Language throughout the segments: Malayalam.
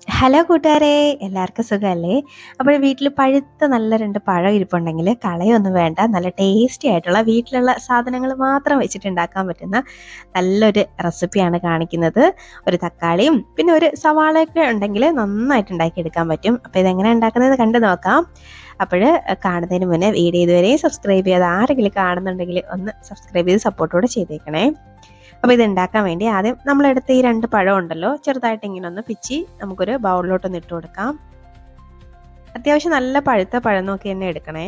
ഹലോ കൂട്ടുകാരെ, എല്ലാവർക്കും സുഖമല്ലേ? അപ്പോൾ വീട്ടിൽ പഴുത്ത നല്ല 2 പഴം ഇരിപ്പുണ്ടെങ്കിൽ കളയൊന്നും വേണ്ട. നല്ല ടേസ്റ്റി ആയിട്ടുള്ള വീട്ടിലുള്ള സാധനങ്ങൾ മാത്രം വെച്ചിട്ടുണ്ടാക്കാൻ പറ്റുന്ന നല്ലൊരു റെസിപ്പിയാണ് കാണിക്കുന്നത്. ഒരു തക്കാളിയും പിന്നെ ഒരു സവാളയൊക്കെ ഉണ്ടെങ്കിൽ നന്നായിട്ട് ഉണ്ടാക്കിയെടുക്കാൻ പറ്റും. അപ്പോൾ ഇതെങ്ങനെ ഉണ്ടാക്കുന്നത് കണ്ടു നോക്കാം. അപ്പോൾ കാണുന്നതിന് മുന്നേ വീഡിയോ ഇതുവരെ സബ്സ്ക്രൈബ് ചെയ്യാതെ ആരെങ്കിലും കാണുന്നുണ്ടെങ്കിൽ ഒന്ന് സബ്സ്ക്രൈബ് ചെയ്ത് സപ്പോർട്ടോടെ ചെയ്തേക്കണേ. അപ്പോൾ ഇത് ഉണ്ടാക്കാൻ വേണ്ടി ആദ്യം നമ്മളെടുത്ത ഈ 2 പഴം ഉണ്ടല്ലോ, ചെറുതായിട്ട് ഇങ്ങനെ ഒന്ന് പിച്ചി നമുക്കൊരു ബൗളിലോട്ടൊന്ന് ഇട്ട് കൊടുക്കാം. അത്യാവശ്യം നല്ല പഴുത്ത പഴം നോക്കി തന്നെ എടുക്കണേ.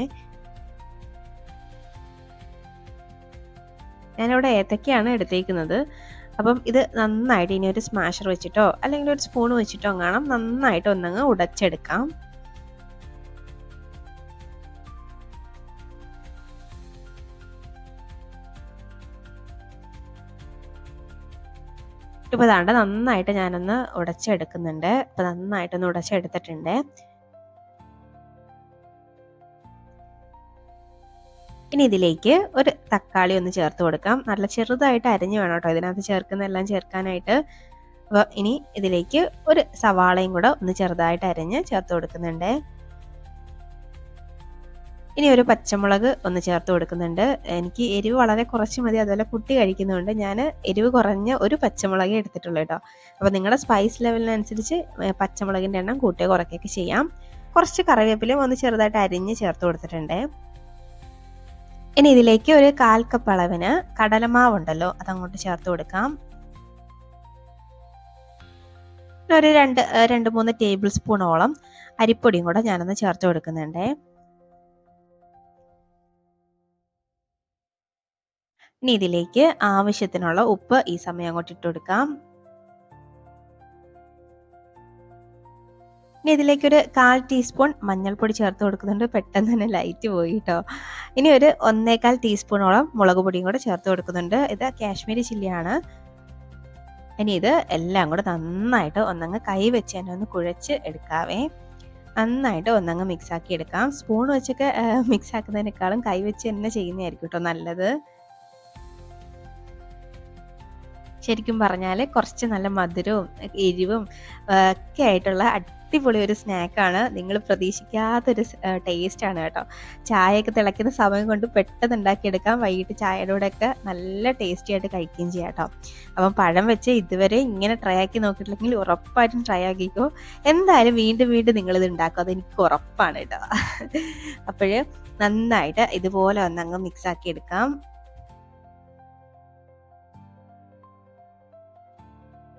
ഞാനിവിടെ ഏത്തക്കയാണ് എടുത്തേക്കുന്നത്. അപ്പം ഇത് നന്നായിട്ട് ഇനി ഒരു സ്മാഷർ വെച്ചിട്ടോ അല്ലെങ്കിൽ ഒരു സ്പൂൺ വെച്ചിട്ടോ കാണാം നന്നായിട്ട് ഒന്നങ്ങ് ഉടച്ചെടുക്കാം. ഇപ്പോൾ ദാണ്ട നന്നായിട്ട് ഞാനൊന്ന് ഉടച്ചെടുക്കുന്നുണ്ട്. അപ്പോൾ നന്നായിട്ടൊന്ന് ഉടച്ചെടുത്തിട്ടുണ്ട്. ഇനി ഇതിലേക്ക് ഒരു തക്കാളി ഒന്ന് ചേർത്ത് കൊടുക്കാം. നല്ല ചെറുതായിട്ട് അരിഞ്ഞ് വേണം കേട്ടോ ഇതിനകത്ത് ചേർക്കുന്നതെല്ലാം ചേർക്കാനായിട്ട്. അപ്പോൾ ഇനി ഇതിലേക്ക് ഒരു സവാളയും കൂടെ ഒന്ന് ചെറുതായിട്ട് അരിഞ്ഞ് ചേർത്ത് കൊടുക്കുന്നുണ്ട്. ഇനി ഒരു പച്ചമുളക് ഒന്ന് ചേർത്ത് കൊടുക്കുന്നുണ്ട്. എനിക്ക് എരിവ് വളരെ കുറച്ച് മതി. അതുപോലെ കുട്ടി കഴിക്കുന്നതുകൊണ്ട് ഞാൻ എരിവ് കുറഞ്ഞ ഒരു പച്ചമുളകേ എടുത്തിട്ടുള്ളൂ കേട്ടോ. അപ്പോൾ നിങ്ങളുടെ സ്പൈസ് ലെവലിനനുസരിച്ച് പച്ചമുളകിൻ്റെ എണ്ണം കൂട്ടുകയോ കുറയ്ക്കുകയൊക്കെ ചെയ്യാം. കുറച്ച് കറിവേപ്പിലയും ഒന്ന് ചെറുതായിട്ട് അരിഞ്ഞ് ചേർത്ത് കൊടുത്തിട്ടുണ്ട്. ഇനി ഇതിലേക്ക് ഒരു 1/4 കപ്പ് അളവിന് കടലമാവുണ്ടല്ലോ അതങ്ങോട്ട് ചേർത്ത് കൊടുക്കാം. ഒരു 2-3 ടേബിൾ സ്പൂണോളം അരിപ്പൊടിയും കൂടെ ഞാനൊന്ന് ചേർത്ത് കൊടുക്കുന്നുണ്ട്. ഇനി ഇതിലേക്ക് ആവശ്യത്തിനുള്ള ഉപ്പ് ഈ സമയം അങ്ങോട്ട് ഇട്ട് കൊടുക്കാം. ഇനി ഇതിലേക്ക് ഒരു 1/4 ടീസ്പൂൺ മഞ്ഞൾപ്പൊടി ചേർത്ത് കൊടുക്കുന്നുണ്ട്. പെട്ടെന്ന് തന്നെ ലൈറ്റ് പോയി കേട്ടോ. ഇനി ഒരു 1/4 ടീസ്പൂണോളം മുളക് പൊടിയും കൂടെ ചേർത്ത് കൊടുക്കുന്നുണ്ട്. ഇത് കാശ്മീരി ചില്ലിയാണ്. ഇനി ഇത് എല്ലാം കൂടെ നന്നായിട്ട് ഒന്നങ്ങ് കൈ വെച്ച് തന്നെ ഒന്ന് കുഴച്ച് എടുക്കാവേ. നന്നായിട്ട് ഒന്നങ്ങ് മിക്സ് ആക്കി എടുക്കാം. സ്പൂൺ വെച്ചൊക്കെ മിക്സ് ആക്കുന്നതിനേക്കാളും കൈ വെച്ച് തന്നെ ചെയ്യുന്നതായിരിക്കും കേട്ടോ നല്ലത്. ശരിക്കും പറഞ്ഞാൽ കുറച്ച് നല്ല മധുരവും എരിവും ഒക്കെ ആയിട്ടുള്ള അടിപൊളി ഒരു സ്നാക്കാണ്. നിങ്ങൾ പ്രതീക്ഷിക്കാത്തൊരു ടേസ്റ്റാണ് കേട്ടോ. ചായയൊക്കെ തിളയ്ക്കുന്ന സമയം കൊണ്ട് പെട്ടെന്ന് ഉണ്ടാക്കിയെടുക്കാം. വൈകിട്ട് ചായയുടെ കൂടെയൊക്കെ നല്ല ടേസ്റ്റി ആയിട്ട് കഴിക്കുകയും ചെയ്യാം കേട്ടോ. അപ്പം പഴം വെച്ച് ഇതുവരെ ഇങ്ങനെ ട്രൈ ആക്കി നോക്കിയിട്ടില്ലെങ്കിൽ ഉറപ്പായിട്ടും ട്രൈ ആക്കിക്കോ. എന്തായാലും വീണ്ടും വീണ്ടും നിങ്ങളിത് ഉണ്ടാക്കും, അതെനിക്ക് ഉറപ്പാണ് കേട്ടോ. അപ്പോൾ നന്നായിട്ട് ഇതുപോലെ ഒന്നങ്ങ് മിക്സ് ആക്കി എടുക്കാം.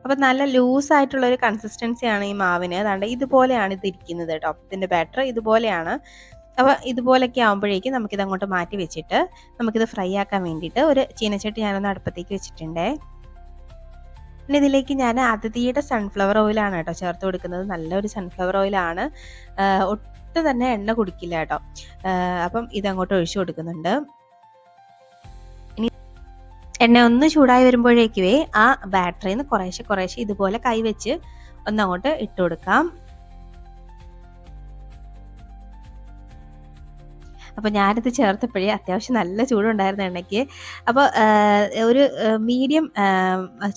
അപ്പൊ നല്ല ലൂസ് ആയിട്ടുള്ള ഒരു കൺസിസ്റ്റൻസിയാണ് ഈ മാവിന്. അതാണ്ട് ഇതുപോലെയാണ് ഇത് ഇരിക്കുന്നത് കേട്ടോ. ഇതിന്റെ ബാറ്റർ ഇതുപോലെയാണ്. അപ്പോൾ ഇതുപോലൊക്കെ ആകുമ്പോഴേക്കും നമുക്കിത് അങ്ങോട്ട് മാറ്റി വെച്ചിട്ട് നമുക്കിത് ഫ്രൈ ആക്കാൻ വേണ്ടിയിട്ട് ഒരു ചീനച്ചട്ടി ഞാനൊന്ന് അടുപ്പത്തേക്ക് വെച്ചിട്ടുണ്ട്. പിന്നെ ഇതിലേക്ക് ഞാൻ അതിഥിയുടെ സൺഫ്ലവർ ഓയിലാണ് കേട്ടോ ചേർത്ത് കൊടുക്കുന്നത്. നല്ലൊരു സൺഫ്ലവർ ഓയിലാണ്. ഒട്ടും തന്നെ എണ്ണ കുടിക്കില്ല കേട്ടോ. അപ്പം ഇതങ്ങോട്ട് ഒഴിച്ചു കൊടുക്കുന്നുണ്ട്. എണ്ണ ഒന്ന് ചൂടായി വരുമ്പോഴേക്കുവേ ആ ബാറ്ററിയിൽ നിന്ന് കുറേശ്ശെ കുറേശ്ശെ ഇതുപോലെ കൈവച്ച് ഒന്നങ്ങോട്ട് ഇട്ട് കൊടുക്കാം. അപ്പോൾ ഞാനിത് ചേർത്തപ്പോഴേ അത്യാവശ്യം നല്ല ചൂടുണ്ടായിരുന്നു എണ്ണയ്ക്ക്. അപ്പോൾ ഒരു മീഡിയം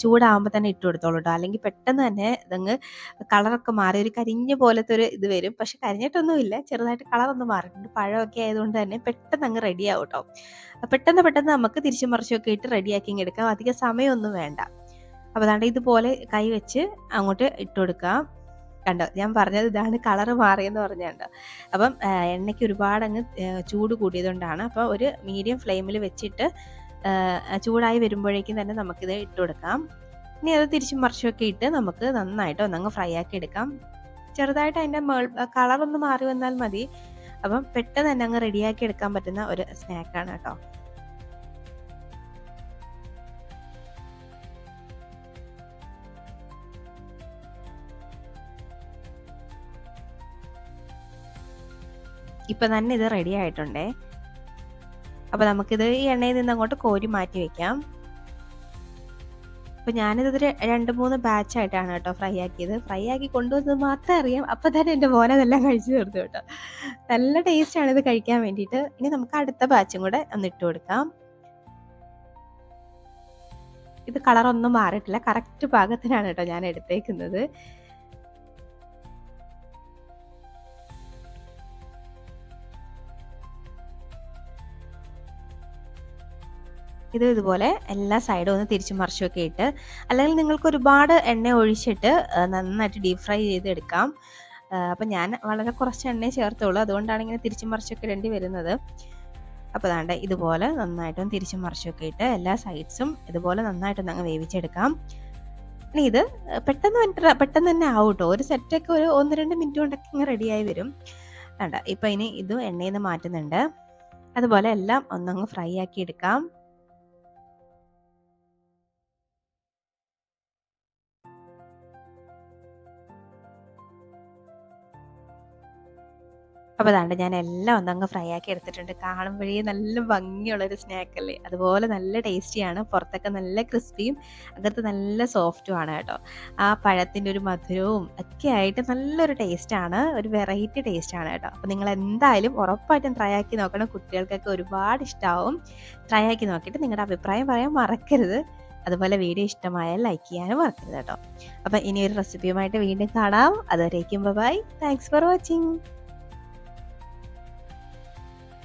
ചൂടാകുമ്പോൾ തന്നെ ഇട്ട് കൊടുത്തോളൂ കേട്ടോ. അല്ലെങ്കിൽ പെട്ടെന്ന് തന്നെ ഇതങ്ങ് കളറൊക്കെ മാറി ഒരു കരിഞ്ഞ പോലത്തെ ഒരു ഇത് വരും. പക്ഷെ കരിഞ്ഞിട്ടൊന്നുമില്ല, ചെറുതായിട്ട് കളറൊന്നും മാറിയിട്ടുണ്ട്. പഴമൊക്കെ ആയതുകൊണ്ട് തന്നെ പെട്ടെന്ന് അങ്ങ് റെഡിയാവും കേട്ടോ. പെട്ടെന്ന് പെട്ടെന്ന് നമുക്ക് തിരിച്ചും മറിച്ചുമൊക്കെ ഇട്ട് റെഡിയാക്കി എടുക്കാം. അധികം സമയമൊന്നും വേണ്ട. അപ്പോൾ അതാണ്ട് ഇതുപോലെ കൈ വെച്ച് അങ്ങോട്ട് ഇട്ട് കൊടുക്കാം. കണ്ടോ, ഞാൻ പറഞ്ഞത് ഇതാണ് കളറ് മാറിയെന്ന് പറഞ്ഞുണ്ട്. അപ്പം എണ്ണയ്ക്ക് ഒരുപാട് അങ്ങ് ചൂട് കൂടിയതുകൊണ്ടാണ്. അപ്പോൾ ഒരു മീഡിയം ഫ്ലെയിമിൽ വെച്ചിട്ട് ചൂടായി വരുമ്പോഴേക്കും തന്നെ നമുക്കിത് ഇട്ട് കൊടുക്കാം. ഇനി അത് തിരിച്ചും മറിച്ചുമൊക്കെ ഇട്ട് നമുക്ക് നന്നായിട്ട് ഒന്നങ്ങ് ഫ്രൈ ആക്കി എടുക്കാം. ചെറുതായിട്ട് അതിൻ്റെ കളറൊന്ന് മാറി വന്നാൽ മതി. അപ്പം പെട്ടെന്ന് തന്നെ അങ്ങ് റെഡിയാക്കി എടുക്കാൻ പറ്റുന്ന ഒരു സ്നാക്കാണ് കേട്ടോ. ഇപ്പം തന്നെ ഇത് റെഡി ആയിട്ടുണ്ടേ. അപ്പോൾ നമുക്കിത് ഈ എണ്ണയിൽ നിന്ന് അങ്ങോട്ട് കോരി മാറ്റി വെക്കാം. അപ്പോൾ ഞാനിത് 2-3 ബാച്ചായിട്ടാണ് കേട്ടോ ഫ്രൈ ആക്കിയത്. ഫ്രൈ ആക്കി കൊണ്ടുവന്നത് മാത്രമേ അറിയാം. അപ്പോൾ തന്നെ എൻ്റെ മോനതെല്ലാം കഴിച്ചു തീർത്തു കേട്ടോ. നല്ല ടേസ്റ്റാണ് ഇത് കഴിക്കാൻ വേണ്ടിയിട്ട്. ഇനി നമുക്ക് അടുത്ത ബാച്ചും കൂടെ ഒന്ന് ഇട്ട് കൊടുക്കാം. ഇത് കളറൊന്നും മാറിയിട്ടില്ല. കറക്റ്റ് പാകത്തിനാണ് കേട്ടോ ഞാൻ എടുത്തേക്കുന്നത്. ഇതും ഇതുപോലെ എല്ലാ സൈഡും ഒന്ന് തിരിച്ചും മറിച്ചുമൊക്കെ ഇട്ട്, അല്ലെങ്കിൽ നിങ്ങൾക്ക് ഒരുപാട് എണ്ണ ഒഴിച്ചിട്ട് നന്നായിട്ട് ഡീപ് ഫ്രൈ ചെയ്തെടുക്കാം. അപ്പം ഞാൻ വളരെ കുറച്ച് എണ്ണയെ ചേർത്തുള്ളൂ, അതുകൊണ്ടാണ് ഇങ്ങനെ തിരിച്ചും മറിച്ചൊക്കെ ഇടേണ്ടി വരുന്നത്. അപ്പോൾ ദാണ്ടെ ഇതുപോലെ നന്നായിട്ടൊന്ന് തിരിച്ചും മറിച്ചൊക്കെ ഇട്ട് എല്ലാ സൈഡ്സും ഇതുപോലെ നന്നായിട്ടൊന്ന് അങ്ങ് വേവിച്ചെടുക്കാം. ഇനി ഇത് പെട്ടെന്ന് തന്നെ ആവും ട്ടോ. ഒരു സെറ്റൊക്കെ ഒരു 1, 2 മിനിറ്റ് കൊണ്ടൊക്കെ ഇങ്ങ് റെഡിയായി വരും. വേണ്ട ഇപ്പം ഇനി ഇതും എണ്ണയിൽ നിന്ന് മാറ്റുന്നുണ്ട്. അതുപോലെ എല്ലാം ഒന്നങ്ങ് ഫ്രൈ ആക്കി എടുക്കാം. അപ്പോൾ ദാണ്ടെ ഞാൻ എല്ലാം ഒന്നങ്ങ് ഫ്രൈ ആക്കി എടുത്തിട്ടുണ്ട്. കാണുമ്പോഴേ നല്ല ഭംഗിയുള്ളൊരു സ്നാക്കല്ലേ. അതുപോലെ നല്ല ടേസ്റ്റിയാണ്. പുറത്തൊക്കെ നല്ല ക്രിസ്പിയും അകത്ത് നല്ല സോഫ്റ്റും ആണ് കേട്ടോ. ആ പഴത്തിൻ്റെ ഒരു മധുരവും ഒക്കെ ആയിട്ട് നല്ലൊരു ടേസ്റ്റാണ്. ഒരു വെറൈറ്റി ടേസ്റ്റാണ് കേട്ടോ. അപ്പോൾ നിങ്ങൾ എന്തായാലും ഉറപ്പായിട്ടും ട്രൈ ആക്കി നോക്കണം. കുട്ടികൾക്കൊക്കെ ഒരുപാട് ഇഷ്ടമാവും. ട്രൈ ആക്കി നോക്കിയിട്ട് നിങ്ങളുടെ അഭിപ്രായം പറയാൻ മറക്കരുത്. അതുപോലെ വീഡിയോ ഇഷ്ടമായാൽ ലൈക്ക് ചെയ്യാനും മറക്കരുത് കേട്ടോ. അപ്പോൾ ഇനി ഒരു റെസിപ്പിയുമായിട്ട് വീണ്ടും കാണാം. അതുവരേക്കും ബൈ. Thanks for watching.